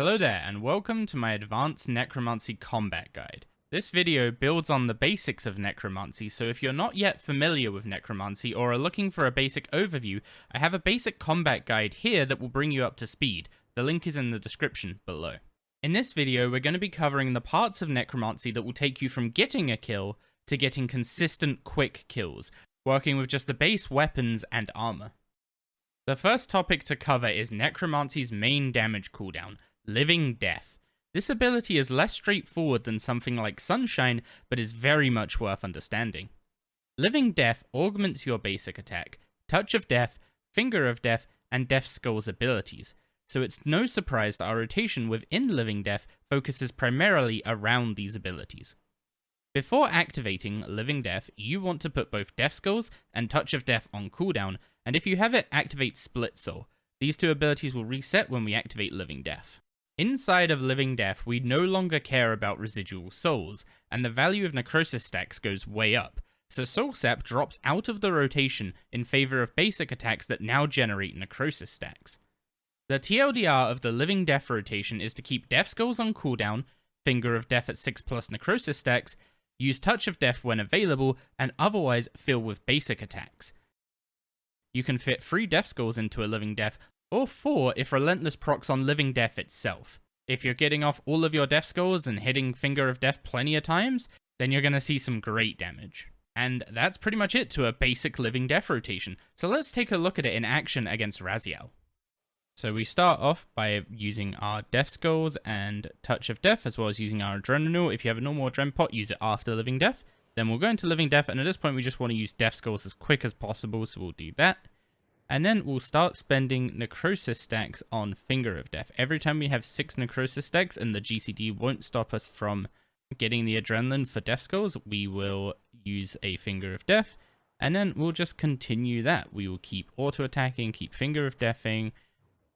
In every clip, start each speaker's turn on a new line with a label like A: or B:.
A: Hello there, and welcome to my Advanced Necromancy Combat Guide. This video builds on the basics of Necromancy, so if you're not yet familiar with Necromancy or are looking for a basic overview, I have a basic combat guide here that will bring you up to speed. The link is in the description below. In this video, we're going to be covering the parts of Necromancy that will take you from getting a kill to getting consistent quick kills, working with just the base weapons and armor. The first topic to cover is Necromancy's main damage cooldown, Living Death. This ability is less straightforward than something like Sunshine, but is very much worth understanding. Living Death augments your basic attack, Touch of Death, Finger of Death, and Death Skull's abilities, so it's no surprise that our rotation within Living Death focuses primarily around these abilities. Before activating Living Death, you want to put both Death Skulls and Touch of Death on cooldown, and if you have it, activate Split Soul. These two abilities will reset when we activate Living Death. Inside of Living Death, we no longer care about residual souls, and the value of necrosis stacks goes way up, so Soul Sap drops out of the rotation in favor of basic attacks that now generate necrosis stacks. The TLDR of the Living Death rotation is to keep Death Skulls on cooldown, Finger of Death at 6+ necrosis stacks, use Touch of Death when available, and otherwise fill with basic attacks. You can fit 3 Death Skulls into a Living Death, or 4 if Relentless procs on Living Death itself. If you're getting off all of your Death Skulls and hitting Finger of Death plenty of times, then you're going to see some great damage. And that's pretty much it to a basic Living Death rotation, so let's take a look at it in action against Rasial. So we start off by using our Death Skulls and Touch of Death, as well as using our Adrenal. If you have a normal Adren pot, use it after Living Death. Then we'll go into Living Death, and at this point we just want to use Death Skulls as quick as possible, so we'll do that. And then we'll start spending necrosis stacks on Finger of Death. Every time we have 6 necrosis stacks and the GCD won't stop us from getting the adrenaline for Death Skulls, we will use a Finger of Death, and then we'll just continue that. We will keep auto-attacking, keep Finger of Deathing,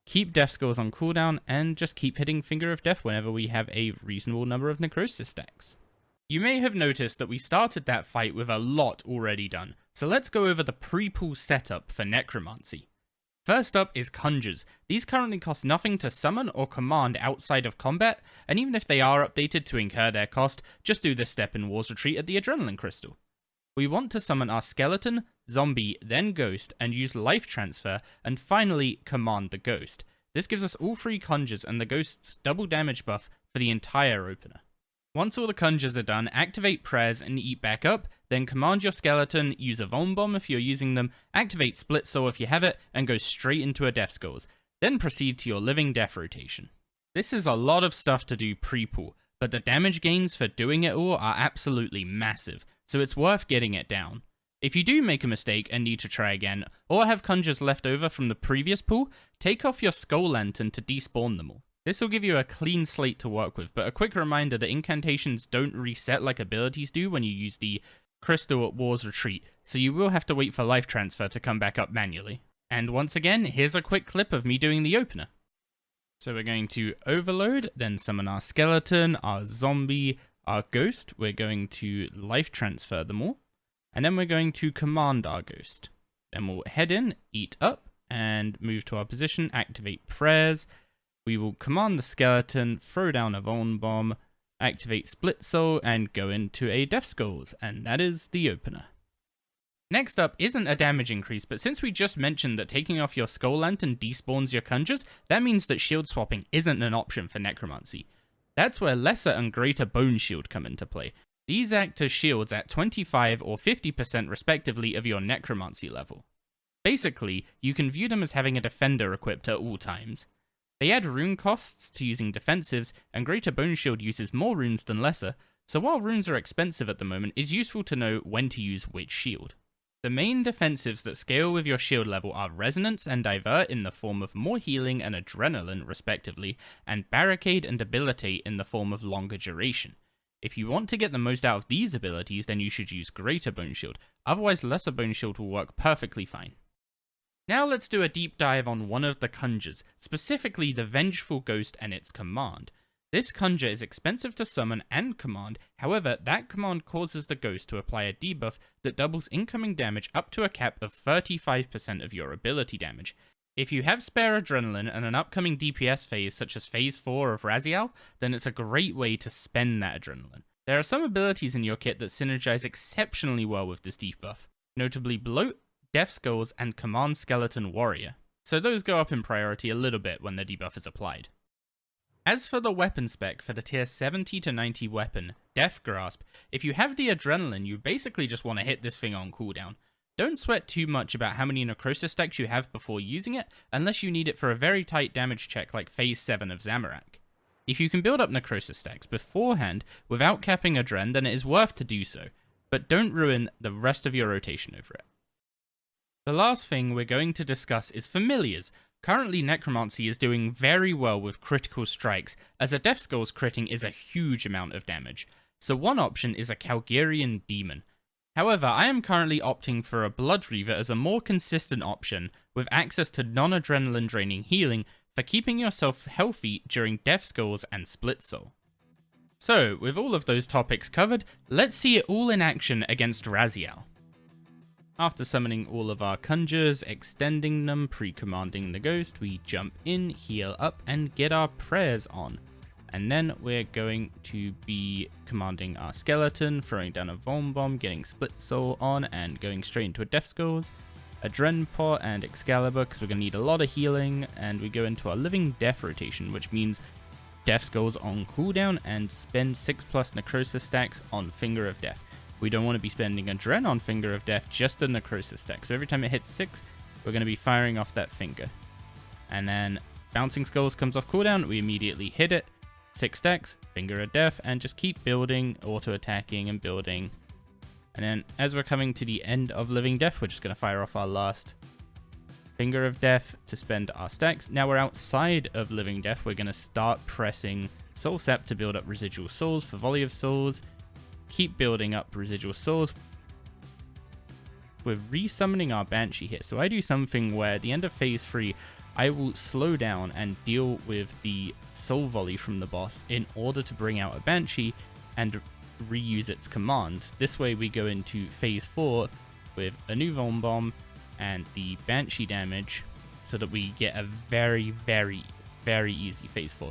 A: keep Death Skulls on cooldown, and just keep hitting Finger of Death whenever we have a reasonable number of necrosis stacks. You may have noticed that we started that fight with a lot already done, so let's go over the pre-pull setup for Necromancy. First up is Conjures. These currently cost nothing to summon or command outside of combat, and even if they are updated to incur their cost, just do this step in War's Retreat at the Adrenaline Crystal. We want to summon our Skeleton, Zombie, then Ghost, and use Life Transfer, and finally command the Ghost. This gives us all 3 Conjures and the Ghost's double damage buff for the entire opener. Once all the Conjures are done, activate Prayers and eat back up, then command your Skeleton, use a Vuln Bomb if you're using them, activate Split Soul if you have it, and go straight into a Death Skulls. Then proceed to your Living Death rotation. This is a lot of stuff to do pre-pull, but the damage gains for doing it all are absolutely massive, so it's worth getting it down. If you do make a mistake and need to try again, or have Conjures left over from the previous pull, take off your Skull Lantern to despawn them all. This will give you a clean slate to work with, but a quick reminder that incantations don't reset like abilities do when you use the Crystal at War's Retreat, so you will have to wait for Life Transfer to come back up manually. And once again, here's a quick clip of me doing the opener. So we're going to Overload, then summon our Skeleton, our Zombie, our Ghost. We're going to Life Transfer them all, and then we're going to command our Ghost. Then we'll head in, eat up, and move to our position, activate Prayers. We will command the Skeleton, throw down a Vuln Bomb, activate Split Soul, and go into a Death Skulls, and that is the opener. Next up isn't a damage increase, but since we just mentioned that taking off your Skull Lantern despawns your Conjures, that means that shield swapping isn't an option for Necromancy. That's where Lesser and Greater Bone Shield come into play. These act as shields at 25 or 50% respectively of your Necromancy level. Basically, you can view them as having a defender equipped at all times. They add rune costs to using defensives, and Greater Bone Shield uses more runes than Lesser, so while runes are expensive at the moment, it's useful to know when to use which shield. The main defensives that scale with your shield level are Resonance and Divert in the form of more healing and adrenaline respectively, and Barricade and Debilitate in the form of longer duration. If you want to get the most out of these abilities, then you should use Greater Bone Shield, otherwise Lesser Bone Shield will work perfectly fine. Now let's do a deep dive on one of the Conjures, specifically the Vengeful Ghost and its command. This Conjure is expensive to summon and command, however, that command causes the Ghost to apply a debuff that doubles incoming damage up to a cap of 35% of your ability damage. If you have spare adrenaline and an upcoming DPS phase such as phase 4 of Rasial, then it's a great way to spend that adrenaline. There are some abilities in your kit that synergize exceptionally well with this debuff, notably Bloat, Death Skulls, and Command Skeleton Warrior, so those go up in priority a little bit when the debuff is applied. As for the weapon spec for the tier 70 to 90 weapon, Death Grasp, if you have the adrenaline, you basically just want to hit this thing on cooldown. Don't sweat too much about how many necrosis stacks you have before using it, unless you need it for a very tight damage check like phase 7 of Zamorak. If you can build up necrosis stacks beforehand without capping adren, then it is worth to do so, but don't ruin the rest of your rotation over it. The last thing we're going to discuss is familiars. Currently Necromancy is doing very well with critical strikes, as a Death Skulls critting is a huge amount of damage, so one option is a Calgarian Demon. However, I am currently opting for a Blood Reaver as a more consistent option, with access to non-adrenaline draining healing for keeping yourself healthy during Death Skulls and Split Soul. So, with all of those topics covered, let's see it all in action against Rasial. After summoning all of our conjures, extending them, pre-commanding the ghost, we jump in, heal up, and get our prayers on. And then we're going to be commanding our skeleton, throwing down a Vuln Bomb, getting Split Soul on, and going straight into a Death Skulls, a Dren Pot, and Excalibur, because we're going to need a lot of healing, and we go into our Living Death rotation, which means Death Skulls on cooldown, and spend 6+ Necrosis stacks on Finger of Death. We don't want to be spending a Dren on Finger of Death, just a Necrosis stack. So every time it hits 6, we're going to be firing off that Finger. And then Bouncing Skulls comes off cooldown, we immediately hit it, 6 stacks, Finger of Death, and just keep building, auto-attacking and building. And then as we're coming to the end of Living Death, we're just going to fire off our last Finger of Death to spend our stacks. Now we're outside of Living Death, we're going to start pressing Soul Sap to build up residual souls for Volley of Souls. Keep building up residual souls. We're resummoning our Banshee here. So I do something where at the end of phase 3, I will slow down and deal with the Soul Volley from the boss in order to bring out a Banshee and reuse its command. This way we go into phase 4 with a new Vuln Bomb and the Banshee damage so that we get a very, very, very easy phase 4.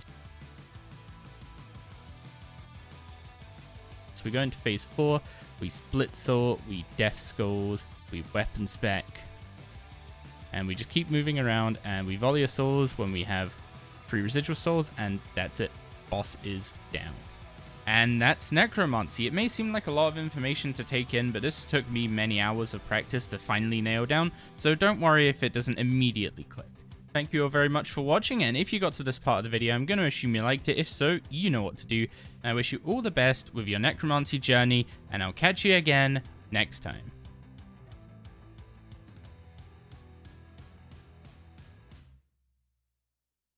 A: So we go into phase 4, we Split Soul, we Death Skulls, we Weapon Spec, and we just keep moving around, and we Volley of Souls when we have 3 residual souls, and that's it. Boss is down. And that's Necromancy. It may seem like a lot of information to take in, but this took me many hours of practice to finally nail down, so don't worry if it doesn't immediately click. Thank you all very much for watching, and if you got to this part of the video, I'm going to assume you liked it. If so, you know what to do. And I wish you all the best with your Necromancy journey, and I'll catch you again next time.